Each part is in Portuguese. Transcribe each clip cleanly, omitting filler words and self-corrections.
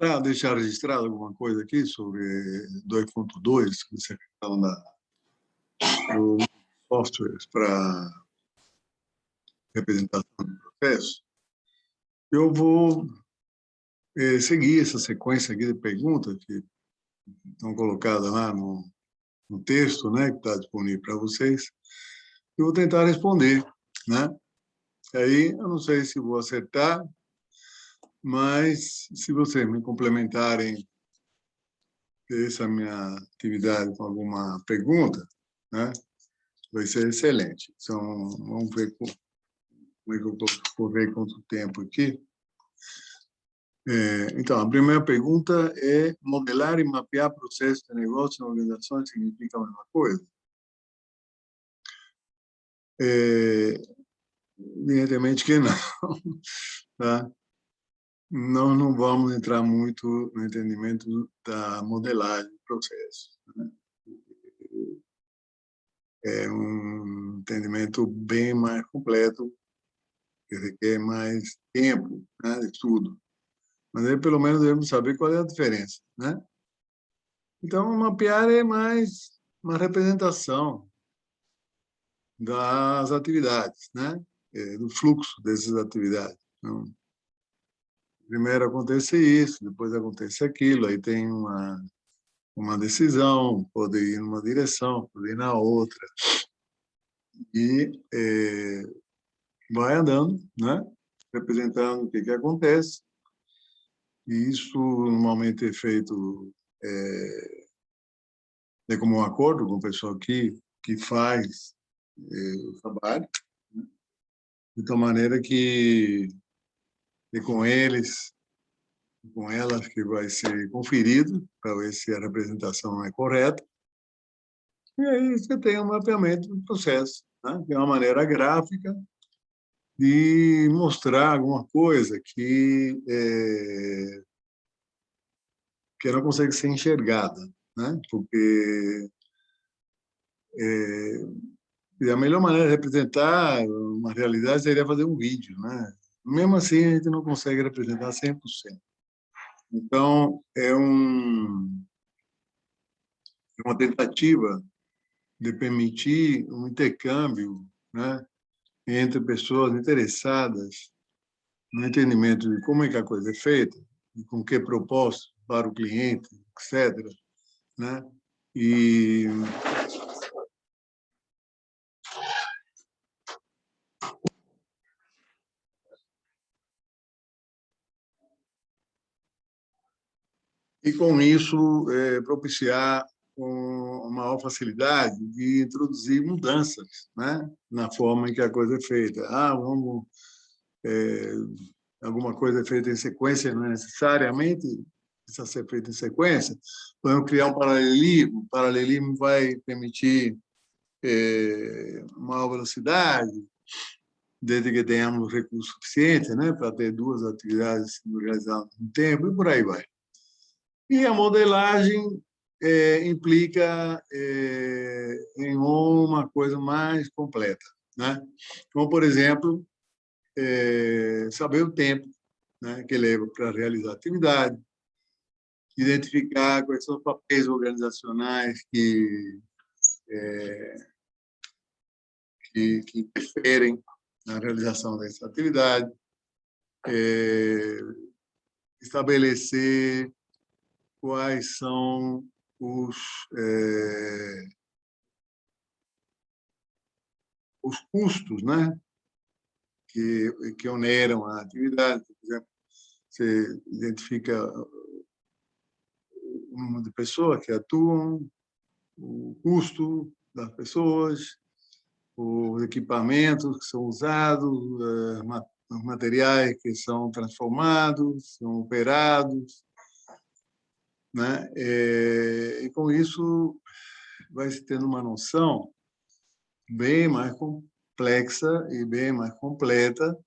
Para deixar registrado alguma coisa aqui sobre 2.2, essa questão dos softwares para representação do processo, eu vou seguir essa sequência aqui de perguntas que estão colocadas lá no texto, né, que está disponível para vocês. Eu vou tentar responder, né? Aí, eu não sei se vou acertar, mas se vocês me complementarem essa minha atividade com alguma pergunta, né, vai ser excelente. Então, vamos ver como é que eu vou ver quanto tempo aqui. Então, a primeira pergunta é: modelar e mapear processos de negócio em organizações significa a mesma coisa? Evidentemente que não, tá? Nós não vamos entrar muito no entendimento da modelagem do processo, né? É um entendimento bem mais completo, que requer mais tempo, né, de estudo. Mas aí, pelo menos, devemos saber qual é a diferença, né? Então, mapear é mais uma representação das atividades, né? Do fluxo dessas atividades. Então, primeiro acontece isso, depois acontece aquilo, aí tem uma decisão, pode ir numa direção, pode ir na outra, e vai andando, né? Representando o que acontece, e isso normalmente é feito como um acordo com o pessoal que faz o trabalho, né? De tal maneira que é com eles, com elas, que vai ser conferido para ver se a representação é correta. E aí você tem um mapeamento do processo, né? Que é uma maneira gráfica de mostrar alguma coisa que não consegue ser enxergada, né? Porque a melhor maneira de representar uma realidade seria fazer um vídeo, né? Mesmo assim, a gente não consegue representar 100%. Então, é uma tentativa de permitir um intercâmbio, né, entre pessoas interessadas no entendimento de como é que a coisa é feita, e com que propósito para o cliente, etc., né? E com isso propiciar uma maior facilidade de introduzir mudanças, né, na forma em que a coisa é feita. Alguma coisa é feita em sequência, não é necessariamente precisa ser feita em sequência. Vamos criar um paralelismo. O paralelismo vai permitir maior velocidade, desde que tenhamos recursos suficientes, né, para ter duas atividades realizadas no tempo, e por aí vai. E a modelagem implica em uma coisa mais completa, né? Como, por exemplo, saber o tempo, né, que leva para realizar a atividade, identificar quais são os papéis organizacionais que interferem na realização dessa atividade, estabelecer quais são os custos, né, que oneram a atividade. Por exemplo, você identifica o número de pessoas que atuam, o custo das pessoas, os equipamentos que são usados, os materiais que são transformados, são operados, né? E com isso vai se tendo uma noção bem mais complexa e bem mais completa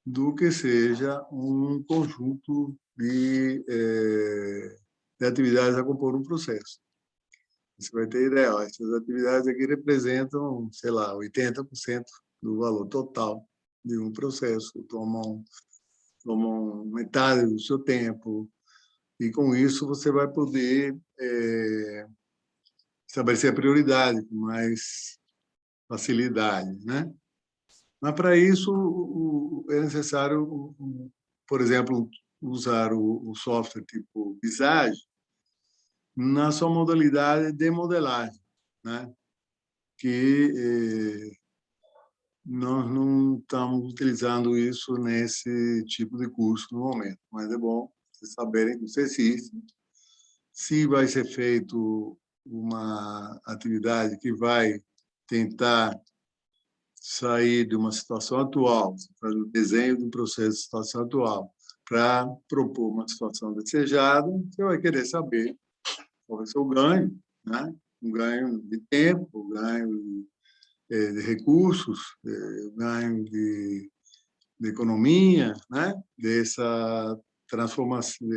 do que seja um conjunto de atividades a compor um processo. Você vai ter ideia, essas atividades aqui representam, sei lá, 80% do valor total de um processo, tomam metade do seu tempo, e com isso você vai poder estabelecer a prioridade com mais facilidade, né? Mas, para isso, é necessário, por exemplo, usar o software tipo Visage na sua modalidade de modelagem, né? Que nós não estamos utilizando isso nesse tipo de curso no momento, mas é bom vocês saberem que isso existe. Se vai ser feito uma atividade que vai tentar sair de uma situação atual, fazer o desenho de um processo de situação atual, para propor uma situação desejada, você vai querer saber qual vai ser o ganho, né? Um ganho de tempo, um ganho de recursos, ganho de economia, né? Dessa transformação,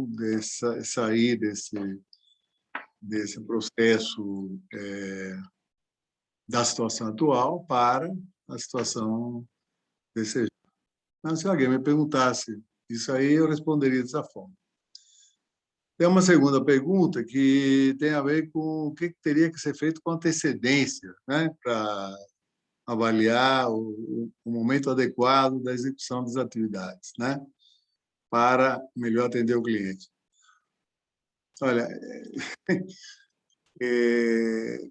dessa sair desse processo da situação atual para a situação desejada. Mas se alguém me perguntasse isso aí, eu responderia dessa forma. Tem uma segunda pergunta que tem a ver com o que teria que ser feito com antecedência, né, para avaliar o momento adequado da execução das atividades, né, para melhor atender o cliente. Olha,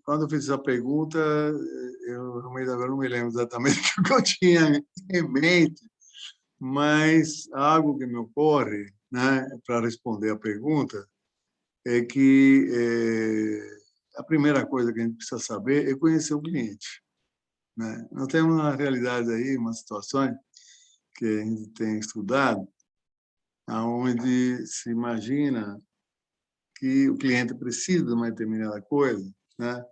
quando eu fiz essa pergunta, eu não me lembro exatamente o que eu tinha em mente, mas algo que me ocorre, né, para responder a pergunta, é que a primeira coisa que a gente precisa saber é conhecer o cliente, né? Nós temos uma realidade aí, uma situação que a gente tem estudado, onde se imagina que o cliente precisa de uma determinada coisa, né?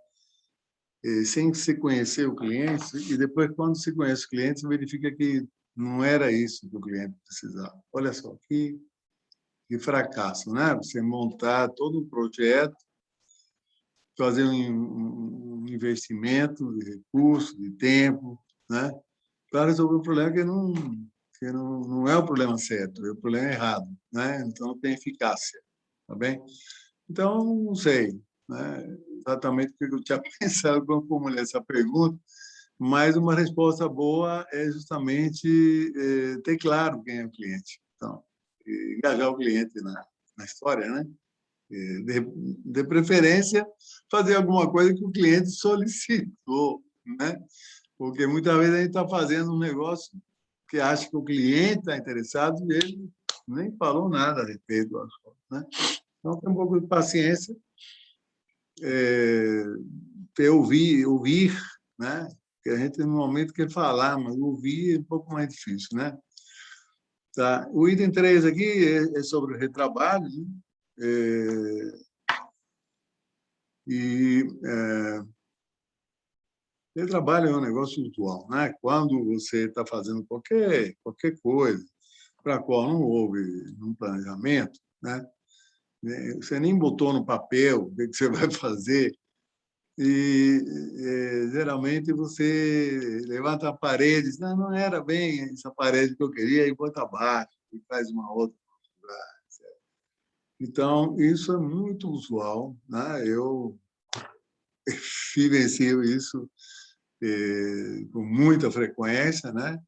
Sem se conhecer o cliente, e depois, quando se conhece o cliente, se verifica que não era isso que o cliente precisava. Olha só, que fracasso, né? Você montar todo um projeto, fazer um investimento de recursos, de tempo, né? Para resolver um problema que não é o problema certo, é o problema errado, né? Então, não tem eficácia, tá bem? Então, não sei, né, exatamente o que eu tinha pensado quando formulei essa pergunta, mas uma resposta boa é justamente ter claro quem é o cliente. Então, engajar o cliente na história, né? De preferência, fazer alguma coisa que o cliente solicitou, né? Porque muitas vezes a gente está fazendo um negócio que acha que o cliente está interessado e ele nem falou nada a respeito do assunto, né? Então, tem um pouco de paciência, ouvir, né? Porque a gente, no momento, quer falar, mas ouvir é um pouco mais difícil, né? Tá. O item 3 aqui é sobre o retrabalho, né? E retrabalho é um negócio usual, né? Quando você está fazendo qualquer coisa para a qual não houve um planejamento, né? Você nem botou no papel o que você vai fazer, e geralmente você levanta a parede e diz, não era bem essa parede que eu queria, e bota abaixo, e faz uma outra. Então, isso é muito usual, né? Eu vivencio isso com muita frequência, né?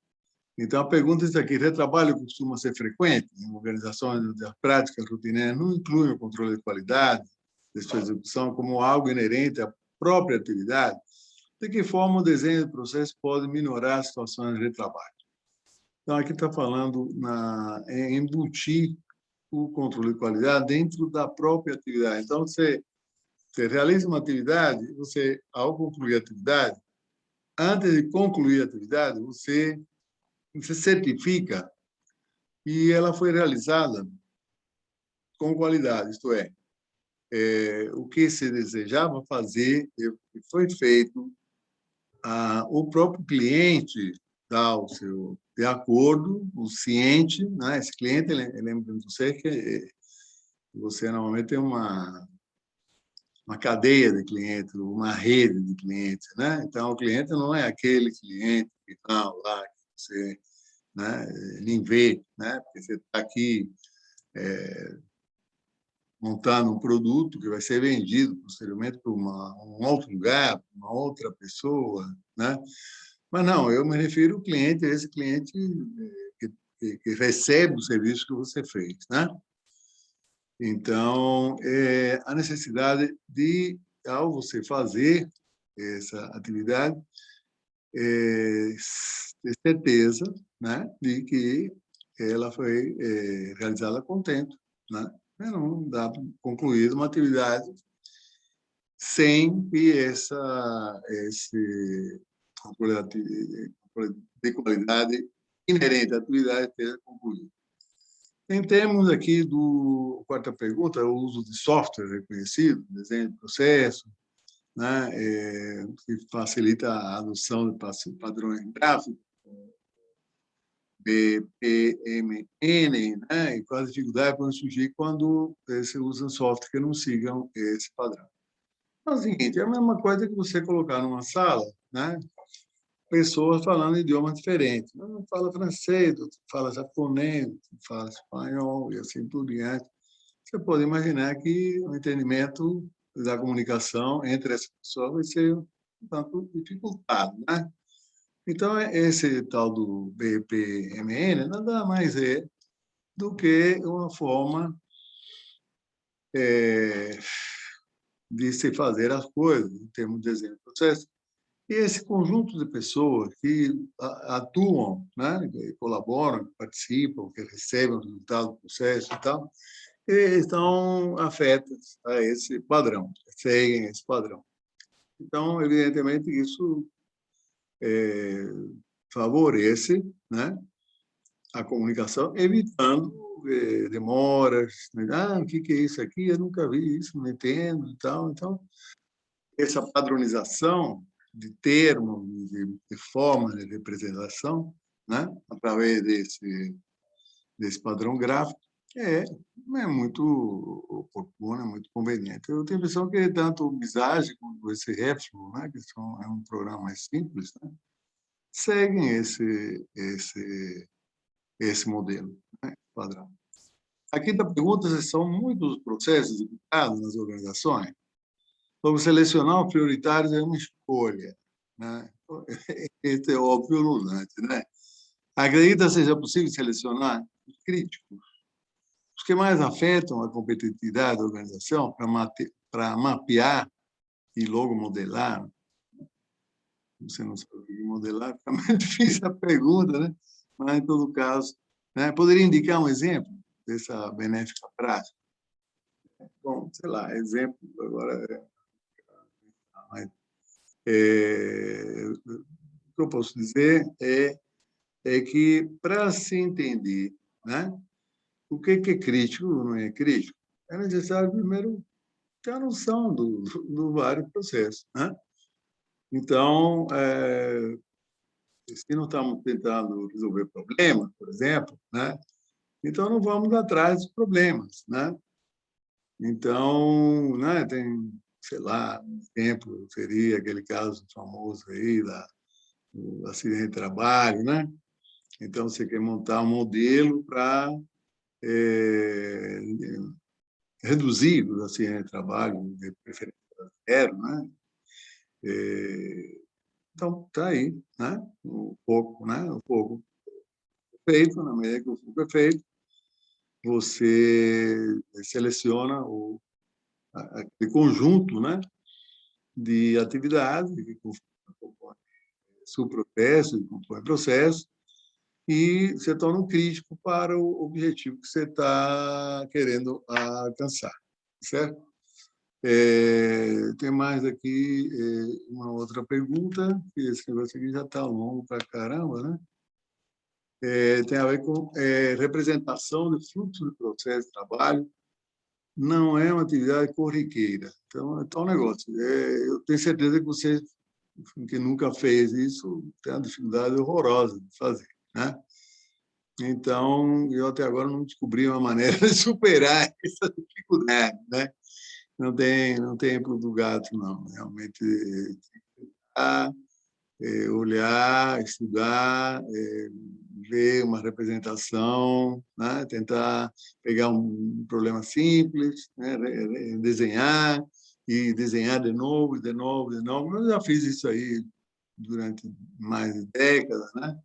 Então, a pergunta é aqui: retrabalho costuma ser frequente em organizações onde as práticas rotineiras não incluem o controle de qualidade de sua execução como algo inerente à própria atividade? De que forma o desenho do processo pode minorar as situações de retrabalho? Então, aqui está falando em embutir o controle de qualidade dentro da própria atividade. Então, você realiza uma atividade, você, ao concluir a atividade, antes de concluir a atividade, você certifica que ela foi realizada com qualidade, isto é, o que se desejava fazer foi feito, o próprio cliente dá o seu de acordo, o ciente, né? Esse cliente, lembra de você que você normalmente tem uma cadeia de clientes, uma rede de clientes, né? Então, o cliente não é aquele cliente final lá que você, né, nem vê, né? Porque você está aqui montando um produto que vai ser vendido posteriormente para um outro lugar, para uma outra pessoa, né? Mas não, eu me refiro ao cliente, a esse cliente que recebe o serviço que você fez, né? Então, a necessidade de, ao você fazer essa atividade, ter certeza, né, de que ela foi realizada com tempo, né? Não dá para concluir uma atividade sem que esse controle de qualidade inerente à atividade esteja concluído. Em termos aqui do quarta pergunta, o uso de software reconhecido, desenho de processo, né, que facilita a adoção de padrões gráficos, BPMN, né, e quais dificuldades podem surgir quando se usa software que não sigam esse padrão. É o seguinte, é a mesma coisa que você colocar numa sala, né, pessoas falando idiomas diferentes. Um fala francês, outro fala japonês, outro fala espanhol e assim por diante. Você pode imaginar que o entendimento da comunicação entre essas pessoas vai ser um tanto dificultado, né? Então, esse tal do BPMN nada mais é do que uma forma de se fazer as coisas, em termos de desenho de processo. E esse conjunto de pessoas que atuam, né, que colaboram, que participam, que recebem o resultado do processo e tal, estão afetos a esse padrão, seguem esse padrão. Então, evidentemente, isso favorece, né, a comunicação, evitando demoras. Né? O que é isso aqui? Eu nunca vi isso, não entendo e tal. Então, essa padronização de termos, de formas de representação, né, através desse padrão gráfico, é muito oportuno, é muito conveniente. Eu tenho a impressão que tanto o Visage quanto esse Repsol, né, que é um programa mais simples, né, seguem esse modelo, né, padrão. A quinta pergunta: se são muitos processos executados nas organizações? Vamos selecionar os prioritários é uma escolha, né? Esse é óbvio ululante, né? Acredita seja possível selecionar os críticos, os que mais afetam a competitividade da organização para mapear e logo modelar? Você não sabe o que modelar, fica mais difícil a pergunta, né? Mas, em todo caso, né? Poderia indicar um exemplo dessa benéfica prática? Bom, sei lá, exemplo agora o que eu posso dizer é que, para se entender, né, o que é crítico ou não é crítico, é necessário, primeiro, ter a noção do vários processos. Né? Então, se não estamos tentando resolver problemas, por exemplo, né, então não vamos atrás dos problemas. Né? Então, né, tem, sei lá, um exemplo seria aquele caso famoso aí do acidente de trabalho, né? Então, você quer montar um modelo para reduzir os acidentes de trabalho, de preferência zero, né? Então, está aí, né? Um pouco, né? Um pouco feito, na medida que o pouco é feito, você seleciona aquele conjunto, né, de atividades que compõem subprocesso, que compõem processo, e você torna um crítico para o objetivo que você está querendo alcançar, certo? Tem mais aqui uma outra pergunta, que esse negócio aqui já está longo para caramba, né? Tem a ver com representação de fluxo de processo de trabalho, não é uma atividade corriqueira. Então, é tal negócio. Eu tenho certeza que você, que nunca fez isso, tem uma dificuldade horrorosa de fazer, né? Então, eu até agora não descobri uma maneira de superar essa dificuldade, né? Não tem pulo do gato, não. Realmente, olhar, estudar, ver uma representação, né? Tentar pegar um problema simples, né? Desenhar e desenhar de novo, de novo, de novo. Eu já fiz isso aí durante mais de décadas, né?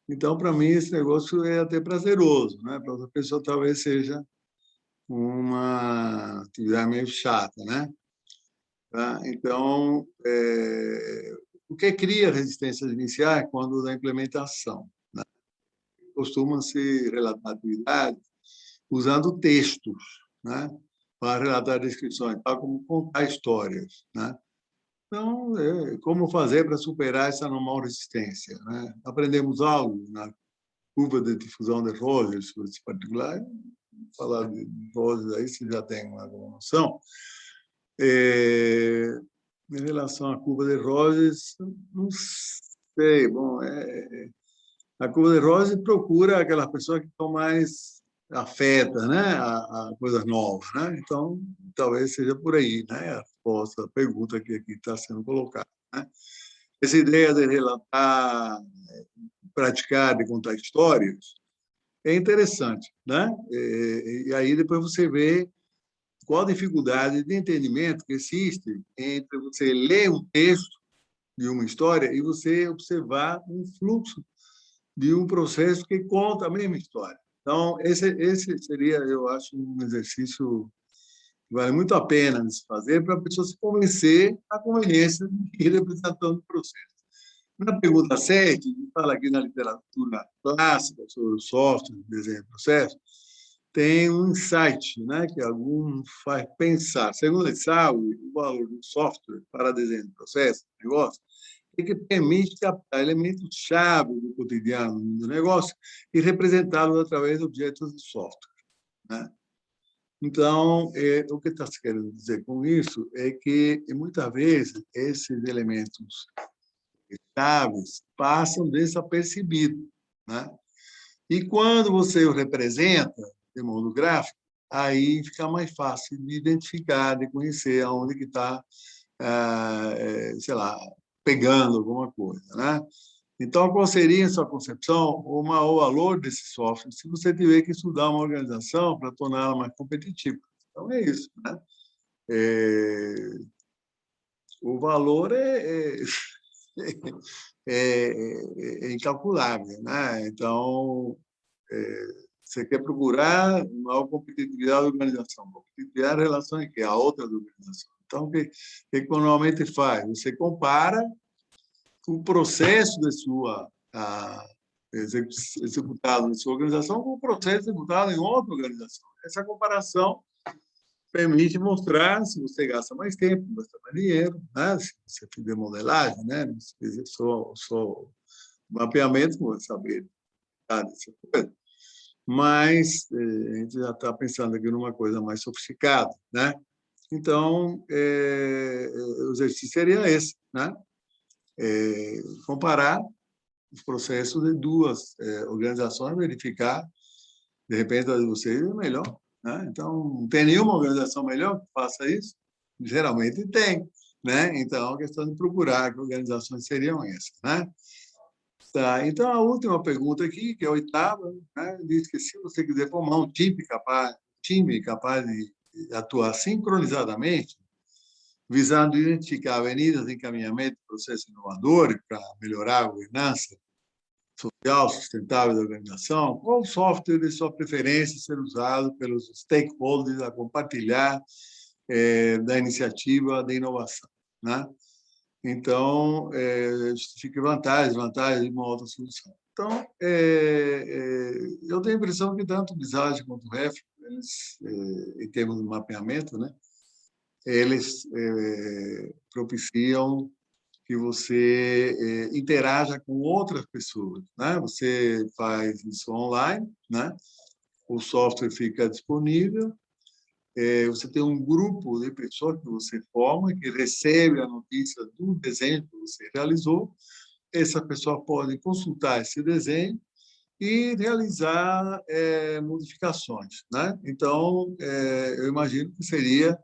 Então, para mim, esse negócio é até prazeroso, né? Para outra pessoa, talvez seja uma atividade meio chata, né? Tá? Então, o que cria resistências iniciais quando da implementação, né? Costuma-se relatar atividades usando textos, né? Para relatar descrições, tal como contar histórias, né? Então, como fazer para superar essa normal resistência, né? Aprendemos algo na curva de difusão de Rogers, esse particular. Falar de Rogers aí, você já tem alguma noção. Em relação à curva de Rogers, não sei. Bom, a curva de Rogers procura aquelas pessoas que estão mais afetas, né, a coisas novas, né? Então, talvez seja por aí, né, a resposta, a pergunta que aqui está sendo colocada, né? Essa ideia de relatar, praticar, de contar histórias, é interessante, né? E aí depois você vê qual a dificuldade de entendimento que existe entre você ler um texto de uma história e você observar um fluxo de um processo que conta a mesma história. Então, esse seria, eu acho, um exercício que vale muito a pena de se fazer para a pessoa se convencer da conveniência de ir representando o processo. Na pergunta 7, fala aqui na literatura clássica sobre o software, desenho e processo, tem um insight, né, que algum faz pensar. Segundo ele sabe, o valor do software para desenho de processo, negócio, é que permite captar elementos-chave do cotidiano do negócio e representá-los através de objetos de software, né? Então, o que está se querendo dizer com isso é que, muitas vezes, esses elementos chaves passam desapercebidos, né? E quando você o representa de modo gráfico, aí fica mais fácil de identificar, de conhecer aonde que está, sei lá, pegando alguma coisa, né? Então, qual seria, em sua concepção, o maior valor desse software se você tiver que estudar uma organização para torná-la mais competitiva? Então, é isso, né? O valor é incalculável, né? Então, você quer procurar maior competitividade da organização, competitividade em relação a outras organizações. Então, o que normalmente faz? Você compara o processo de sua executado em sua organização com o processo executado em outra organização. Essa comparação permite mostrar se você gasta mais tempo, gasta mais dinheiro, né? Se você fizer modelagem, né? Se fizer só mapeamento, você vai saber dessa coisa. Mas a gente já está pensando aqui numa coisa mais sofisticada, né? Então, o exercício seria esse, né? Comparar os processos de duas organizações, verificar, de repente, a de vocês é melhor, né? Então, não tem nenhuma organização melhor que faça isso? Geralmente tem, né? Então, a questão de procurar que organizações seriam essas, né? Tá, então, a última pergunta aqui, que é a oitava, né, diz que se você quiser formar um time capaz de atuar sincronizadamente, visando identificar avenidas de encaminhamento de processos inovadores para melhorar a governança social sustentável da organização, qual software de sua preferência ser usado pelos stakeholders a compartilhar da iniciativa de inovação, né? Então, justifica vantagens de uma outra solução. Então, eu tenho a impressão que tanto o Visage quanto o REF, eles, em termos de mapeamento, né, eles propiciam que você interaja com outras pessoas, né? Você faz isso online, né? O software fica disponível, você tem um grupo de pessoas que você forma, que recebe a notícia do desenho que você realizou. Essa pessoa pode consultar esse desenho e realizar modificações, né? Então, eu imagino que seria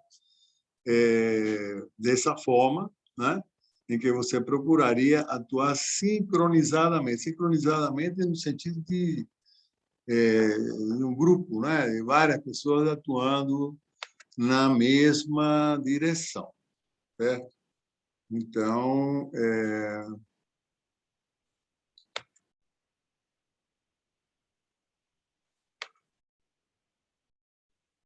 dessa forma, né? em que você procuraria atuar sincronizadamente no sentido de um grupo, né? De várias pessoas atuando na mesma direção, certo? Então,